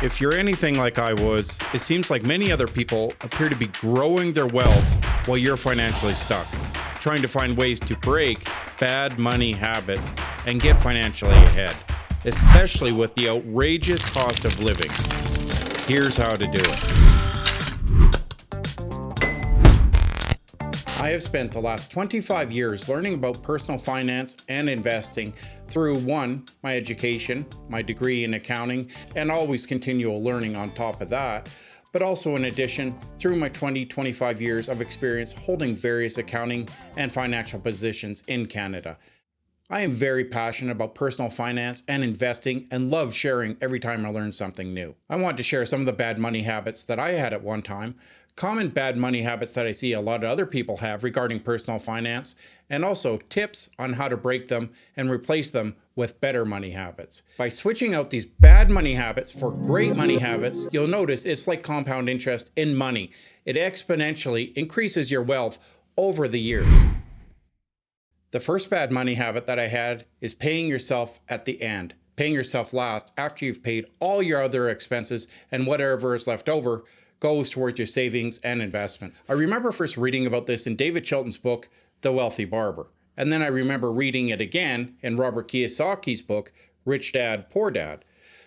If you're anything like I was, it seems like many other people appear to be growing their wealth while you're financially stuck, trying to find ways to break bad money habits and get financially ahead, especially with the outrageous cost of living. Here's how to do it. I have spent the last 25 years learning about personal finance and investing through my education, my degree in accounting, and always continual learning on top of that, but also in addition, through my 25 years of experience holding various accounting and financial positions in Canada. I am very passionate about personal finance and investing and love sharing every time I learn something new. I want to share some of the bad money habits that I had at one time, common bad money habits that I see a lot of other people have regarding personal finance, and also tips on how to break them and replace them with better money habits. By switching out these bad money habits for great money habits, you'll notice it's like compound interest in money. It exponentially increases your wealth over the years. The first bad money habit that I had is paying yourself at the end, paying yourself last after you've paid all your other expenses, and whatever is left over goes towards your savings and investments. I remember first reading about this in David Chilton's book, The Wealthy Barber. And then I remember reading it again in Robert Kiyosaki's book, Rich Dad, Poor Dad.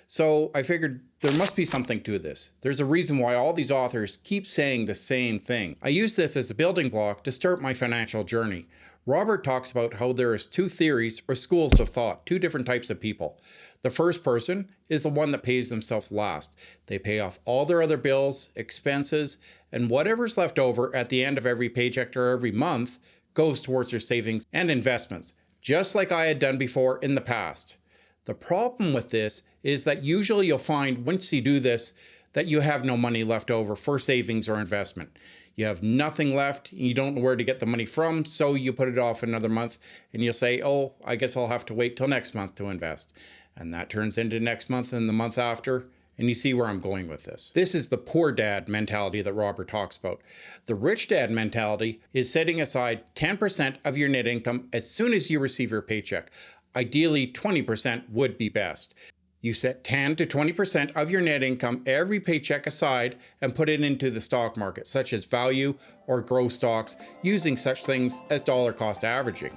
So I figured there must be something to this. There's a reason why all these authors keep saying the same thing. I use this as a building block to start my financial journey. Robert talks about how there is two theories or schools of thought, two different types of people. The first person is the one that pays themselves last. They pay off all their other bills, expenses, and whatever's left over at the end of every paycheck or every month goes towards their savings and investments, just like I had done before in the past. The problem with this is that usually you'll find once you do this that you have no money left over for savings or investment. You have nothing left, you don't know where to get the money from, so you put it off another month and you'll say, oh, I guess I'll have to wait till next month to invest. And that turns into next month and the month after, and you see where I'm going with this. This is the poor dad mentality that Robert talks about. The rich dad mentality is setting aside 10% of your net income as soon as you receive your paycheck. Ideally, 20% would be best. You set 10 to 20% of your net income every paycheck aside and put it into the stock market, such as value or growth stocks, using such things as dollar cost averaging.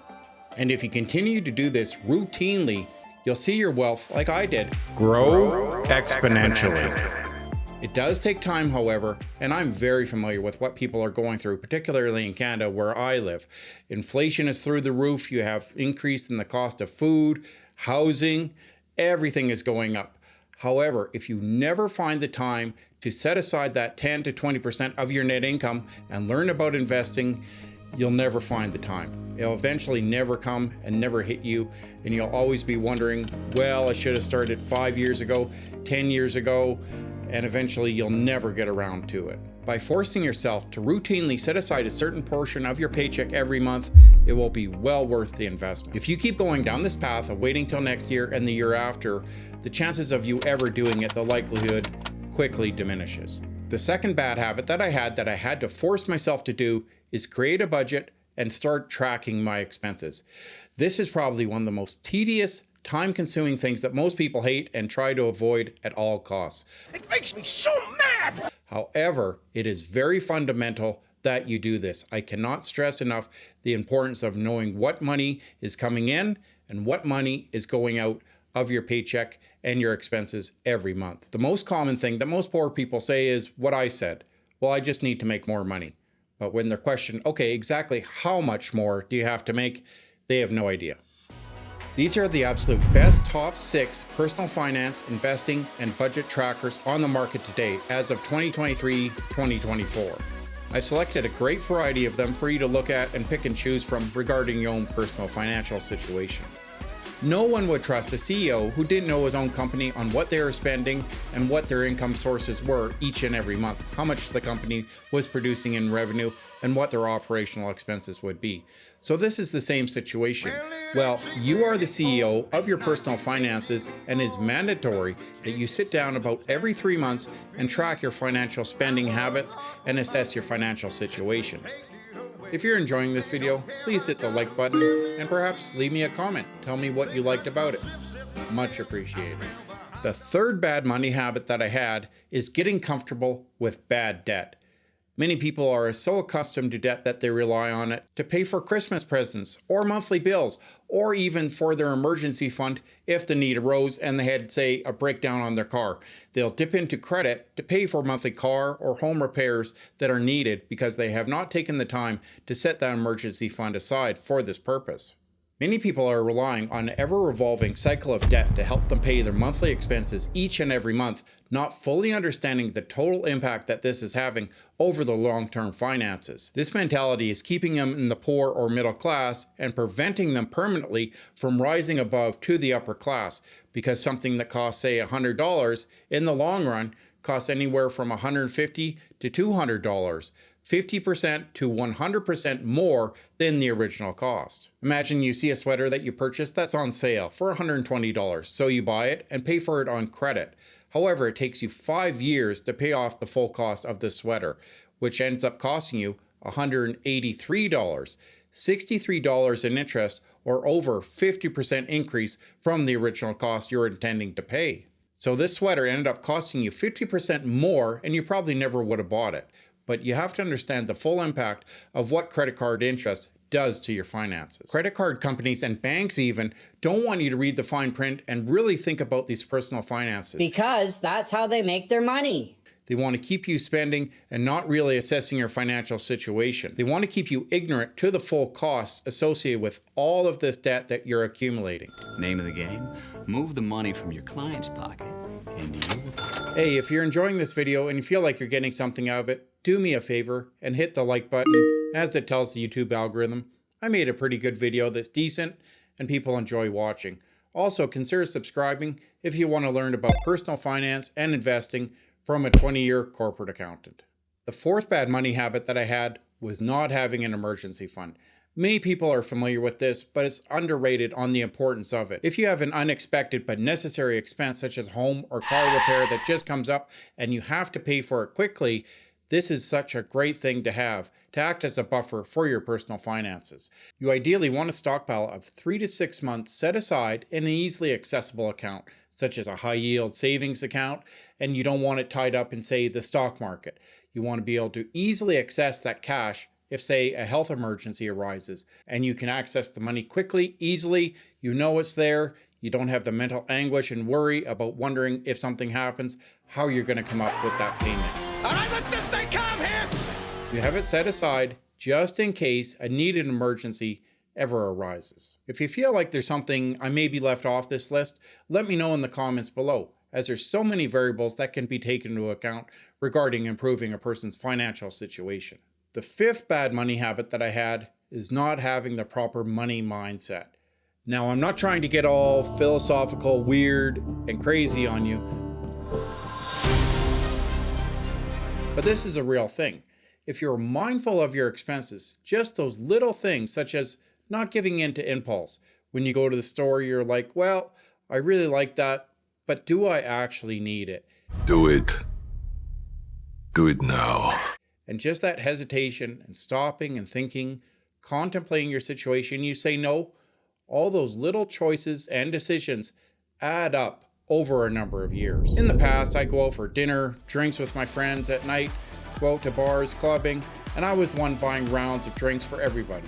And if you continue to do this routinely, you'll see your wealth, like I did, grow exponentially. It does take time, however, and I'm very familiar with what people are going through, particularly in Canada where I live. Inflation is through the roof. You have increase in the cost of food, housing, everything is going up. However, if you never find the time to set aside that 10 to 20% of your net income and learn about investing, you'll never find the time. It'll eventually never come and never hit you, and you'll always be wondering, well, I should have started 5 years ago, 10 years ago, and eventually you'll never get around to it. By forcing yourself to routinely set aside a certain portion of your paycheck every month, it will be well worth the investment. If you keep going down this path of waiting till next year and the year after, the chances of you ever doing it, the likelihood quickly diminishes. The second bad habit that I had to force myself to do is create a budget and start tracking my expenses. This is probably one of the most tedious, time-consuming things that most people hate and try to avoid at all costs. It makes me so mad! However, it is very fundamental that you do this. I cannot stress enough the importance of knowing what money is coming in and what money is going out of your paycheck and your expenses every month. The most common thing that most poor people say is what I said. Well, I just need to make more money. But when they're questioned, okay, exactly how much more do you have to make? They have no idea. These are the absolute best top 6 personal finance, investing, and budget trackers on the market today as of 2023-2024. I've selected a great variety of them for you to look at and pick and choose from regarding your own personal financial situation. No one would trust a CEO who didn't know his own company on what they were spending and what their income sources were each and every month, how much the company was producing in revenue, and what their operational expenses would be. So this is the same situation. Well, you are the CEO of your personal finances, and it's mandatory that you sit down about every 3 months and track your financial spending habits and assess your financial situation. If you're enjoying this video, please hit the like button and perhaps leave me a comment. Tell me what you liked about it. Much appreciated. The third bad money habit that I had is getting comfortable with bad debt. Many people are so accustomed to debt that they rely on it to pay for Christmas presents or monthly bills, or even for their emergency fund if the need arose and they had, say, a breakdown on their car. They'll dip into credit to pay for monthly car or home repairs that are needed because they have not taken the time to set that emergency fund aside for this purpose. Many people are relying on an ever-revolving cycle of debt to help them pay their monthly expenses each and every month, not fully understanding the total impact that this is having over the long-term finances. This mentality is keeping them in the poor or middle class and preventing them permanently from rising above to the upper class, because something that costs, say, $100 in the long run costs anywhere from $150 to $200. 50% to 100% more than the original cost. Imagine you see a sweater that you purchased that's on sale for $120, so you buy it and pay for it on credit. However, it takes you 5 years to pay off the full cost of this sweater, which ends up costing you $183, $63 in interest, or over 50% increase from the original cost you're intending to pay. So this sweater ended up costing you 50% more, and you probably never would have bought it. But you have to understand the full impact of what credit card interest does to your finances. Credit card companies and banks even don't want you to read the fine print and really think about these personal finances. Because that's how they make their money. They want to keep you spending and not really assessing your financial situation. They want to keep you ignorant to the full costs associated with all of this debt that you're accumulating. Name of the game, move the money from your client's pocket into your pocket. Hey, if you're enjoying this video and you feel like you're getting something out of it, do me a favor and hit the like button, as it tells the YouTube algorithm I made a pretty good video that's decent and people enjoy watching. Also, consider subscribing if you want to learn about personal finance and investing from a 20-year corporate accountant. The fourth bad money habit that I had was not having an emergency fund. Many people are familiar with this, but it's underrated on the importance of it. If you have an unexpected but necessary expense such as home or car repair that just comes up and you have to pay for it quickly, this is such a great thing to have to act as a buffer for your personal finances. You ideally want a stockpile of 3 to 6 months set aside in an easily accessible account, such as a high yield savings account, and you don't want it tied up in, say, the stock market. You want to be able to easily access that cash if, say, a health emergency arises, and you can access the money quickly, easily. You know it's there. You don't have the mental anguish and worry about wondering if something happens, how you're going to come up with that payment. All right, let's just stay calm here. You have it set aside just in case a needed emergency ever arises. If you feel like there's something I may be left off this list, let me know in the comments below, as there's so many variables that can be taken into account regarding improving a person's financial situation. The fifth bad money habit that I had is not having the proper money mindset. Now, I'm not trying to get all philosophical, weird, and crazy on you, but this is a real thing. If you're mindful of your expenses, just those little things such as not giving in to impulse. When you go to the store, you're like, well, I really like that, but do I actually need it? Do it. Do it now. And just that hesitation and stopping and thinking, contemplating your situation, you say no, all those little choices and decisions add up over a number of years. In the past, I go out for dinner, drinks with my friends at night, go out to bars, clubbing, and I was the one buying rounds of drinks for everybody.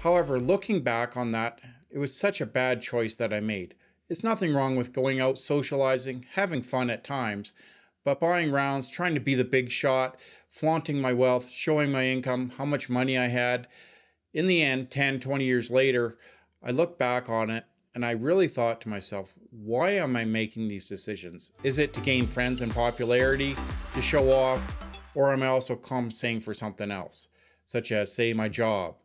However, looking back on that, it was such a bad choice that I made. It's nothing wrong with going out, socializing, having fun at times, but buying rounds, trying to be the big shot, flaunting my wealth, showing my income, how much money I had. In the end, 10, 20 years later, I look back on it and I really thought to myself, why am I making these decisions? Is it to gain friends and popularity, to show off, or am I also compensating for something else, such as, say, my job?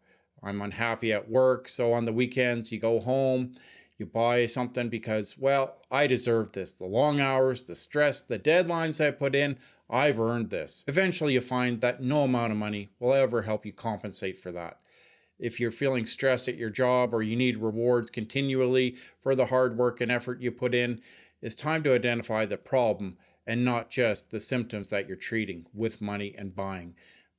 I'm unhappy at work, so on the weekends you go home, you buy something because, well, I deserve this. The long hours, the stress, the deadlines I put in, I've earned this. Eventually you find that no amount of money will ever help you compensate for that. If you're feeling stressed at your job or you need rewards continually for the hard work and effort you put in, it's time to identify the problem and not just the symptoms that you're treating with money and buying,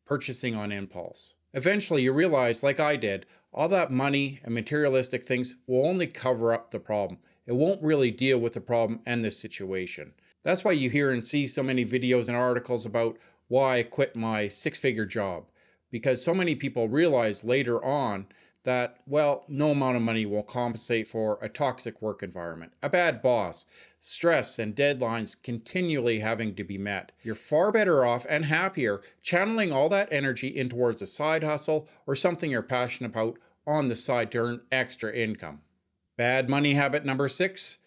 purchasing on impulse. Eventually you realize, like I did, all that money and materialistic things will only cover up the problem. it won't really deal with the problem and this situation. That's why you hear and see so many videos and articles about why I quit my 6-figure job. Because so many people realize later on that, well, no amount of money will compensate for a toxic work environment, a bad boss, stress and deadlines continually having to be met. You're far better off and happier channeling all that energy in towards a side hustle or something you're passionate about on the side to earn extra income. Bad money habit number 6,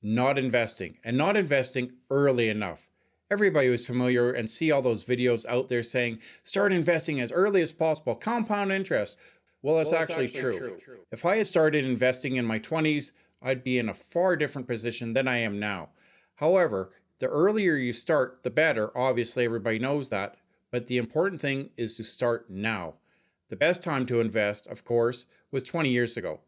not investing, and not investing early enough. Everybody was familiar and see all those videos out there saying, start investing as early as possible, compound interest. Well, it's actually true. If I had started investing in my 20s, I'd be in a far different position than I am now. However, the earlier you start, the better. Obviously, everybody knows that. But the important thing is to start now. The best time to invest, of course, was 20 years ago.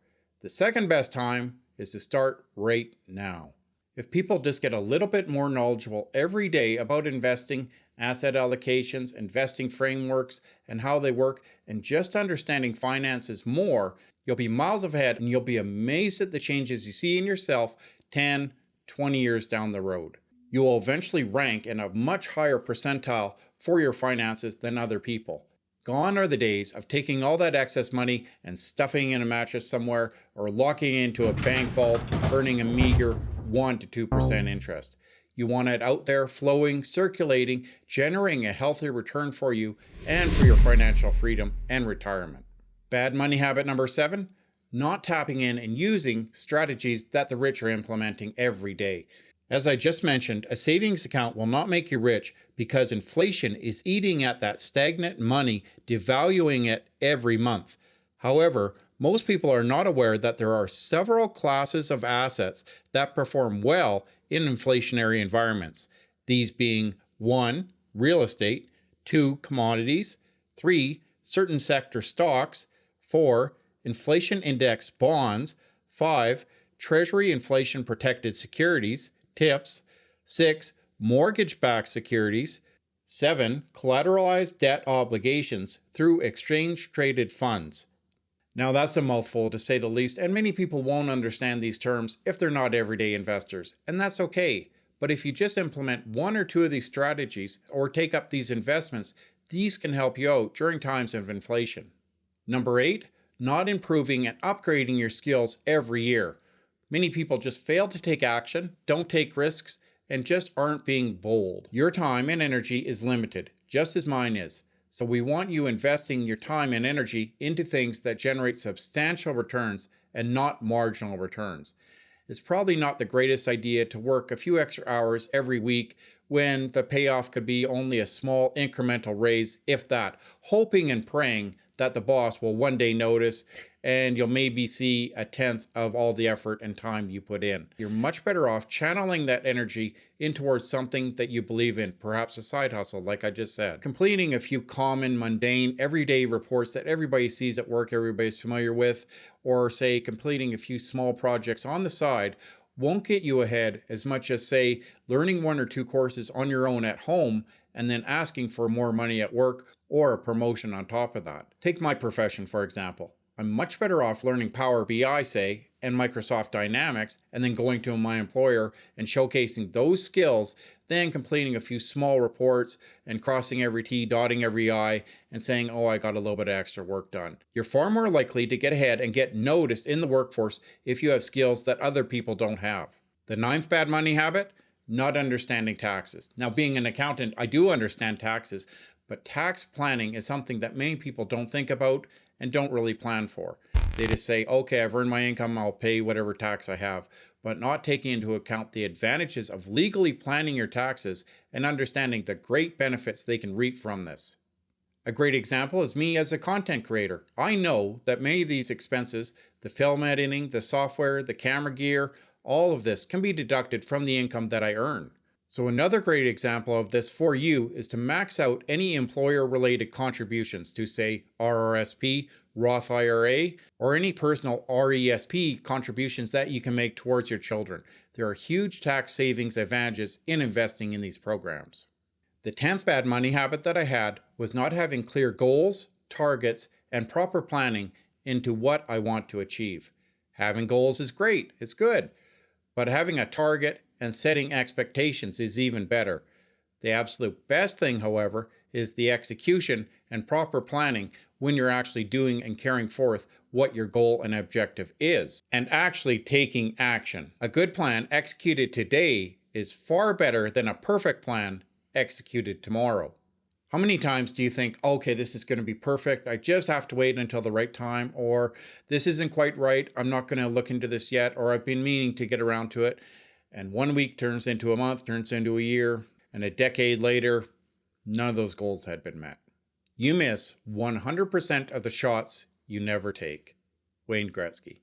The second best time is to start right now. If people just get a little bit more knowledgeable every day about investing, asset allocations, investing frameworks, and how they work, and just understanding finances more, you'll be miles ahead and you'll be amazed at the changes you see in yourself 10, 20 years down the road. You will eventually rank in a much higher percentile for your finances than other people. Gone are the days of taking all that excess money and stuffing in a mattress somewhere or locking it into a bank vault, earning a meager 1 to 2% interest. You want it out there, flowing, circulating, generating a healthy return for you and for your financial freedom and retirement. Bad money habit number 7, not tapping in and using strategies that the rich are implementing every day. As I just mentioned, a savings account will not make you rich because inflation is eating at that stagnant money, devaluing it every month. However, most people are not aware that there are several classes of assets that perform well in inflationary environments. These being 1, real estate, 2, commodities, 3, certain sector stocks, 4, inflation index bonds, 5, treasury inflation protected securities, TIPS, 6, mortgage-backed securities, 7, collateralized debt obligations through exchange-traded funds. Now that's a mouthful to say the least, and many people won't understand these terms if they're not everyday investors, and that's okay. But if you just implement 1 or 2 of these strategies or take up these investments, these can help you out during times of inflation. Number 8, not improving and upgrading your skills every year. Many people just fail to take action, don't take risks, and just aren't being bold. Your time and energy is limited, just as mine is. So we want you investing your time and energy into things that generate substantial returns and not marginal returns. It's probably not the greatest idea to work a few extra hours every week when the payoff could be only a small incremental raise, if that, hoping and praying that the boss will one day notice and you'll maybe see a 1/10 of all the effort and time you put in. You're much better off channeling that energy in towards something that you believe in, perhaps a side hustle, like I just said. Completing a few common, mundane, everyday reports that everybody sees at work, everybody's familiar with, or say completing a few small projects on the side won't get you ahead as much as, say, learning 1 or 2 courses on your own at home and then asking for more money at work or a promotion on top of that. Take my profession, for example. I'm much better off learning Power BI, say, and Microsoft Dynamics, and then going to my employer and showcasing those skills, than completing a few small reports and crossing every T, dotting every I, and saying, oh, I got a little bit of extra work done. You're far more likely to get ahead and get noticed in the workforce if you have skills that other people don't have. The 9th bad money habit, not understanding taxes. Now, being an accountant, I do understand taxes, but tax planning is something that many people don't think about and don't really plan for. They just say, okay, I've earned my income, I'll pay whatever tax I have, but not taking into account the advantages of legally planning your taxes and understanding the great benefits they can reap from this. A great example is me as a content creator. I know that many of these expenses, the film editing, the software, the camera gear, all of this can be deducted from the income that I earn. So another great example of this for you is to max out any employer-related contributions to, say, RRSP, Roth IRA, or any personal RESP contributions that you can make towards your children. There are huge tax savings advantages in investing in these programs. The 10th bad money habit that I had was not having clear goals, targets, and proper planning into what I want to achieve. Having goals is great, it's good. But having a target and setting expectations is even better. The absolute best thing, however, is the execution and proper planning when you're actually doing and carrying forth what your goal and objective is, and actually taking action. A good plan executed today is far better than a perfect plan executed tomorrow. How many times do you think, okay, this is going to be perfect, I just have to wait until the right time, or this isn't quite right, I'm not going to look into this yet, or I've been meaning to get around to it, and 1 week turns into a month, turns into a year, and a decade later, none of those goals had been met. You miss 100% of the shots you never take. Wayne Gretzky.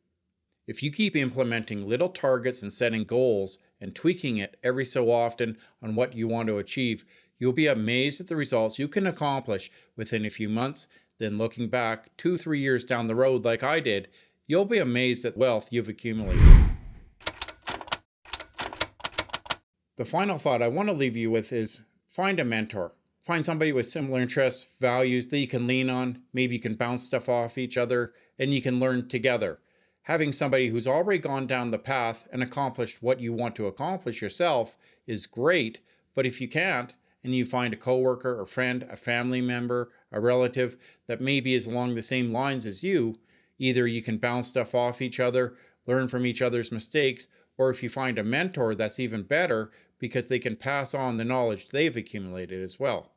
If you keep implementing little targets and setting goals and tweaking it every so often on what you want to achieve, you'll be amazed at the results you can accomplish within a few months. Then looking back 2-3 years down the road like I did, you'll be amazed at the wealth you've accumulated. The final thought I want to leave you with is find a mentor. Find somebody with similar interests, values that you can lean on. Maybe you can bounce stuff off each other and you can learn together. Having somebody who's already gone down the path and accomplished what you want to accomplish yourself is great, but if you can't, and you find a coworker, a friend, a family member, a relative that maybe is along the same lines as you, either you can bounce stuff off each other, learn from each other's mistakes, or if you find a mentor, that's even better because they can pass on the knowledge they've accumulated as well.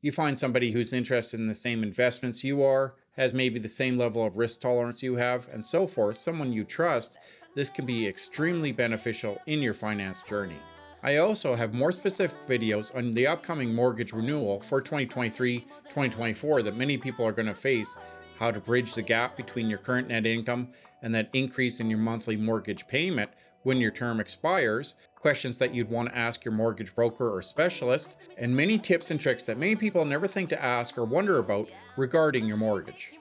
You find somebody who's interested in the same investments you are, has maybe the same level of risk tolerance you have, and so forth, someone you trust. This can be extremely beneficial in your finance journey. I also have more specific videos on the upcoming mortgage renewal for 2023-2024 that many people are going to face, how to bridge the gap between your current net income and that increase in your monthly mortgage payment when your term expires, questions that you'd want to ask your mortgage broker or specialist, and many tips and tricks that many people never think to ask or wonder about regarding your mortgage.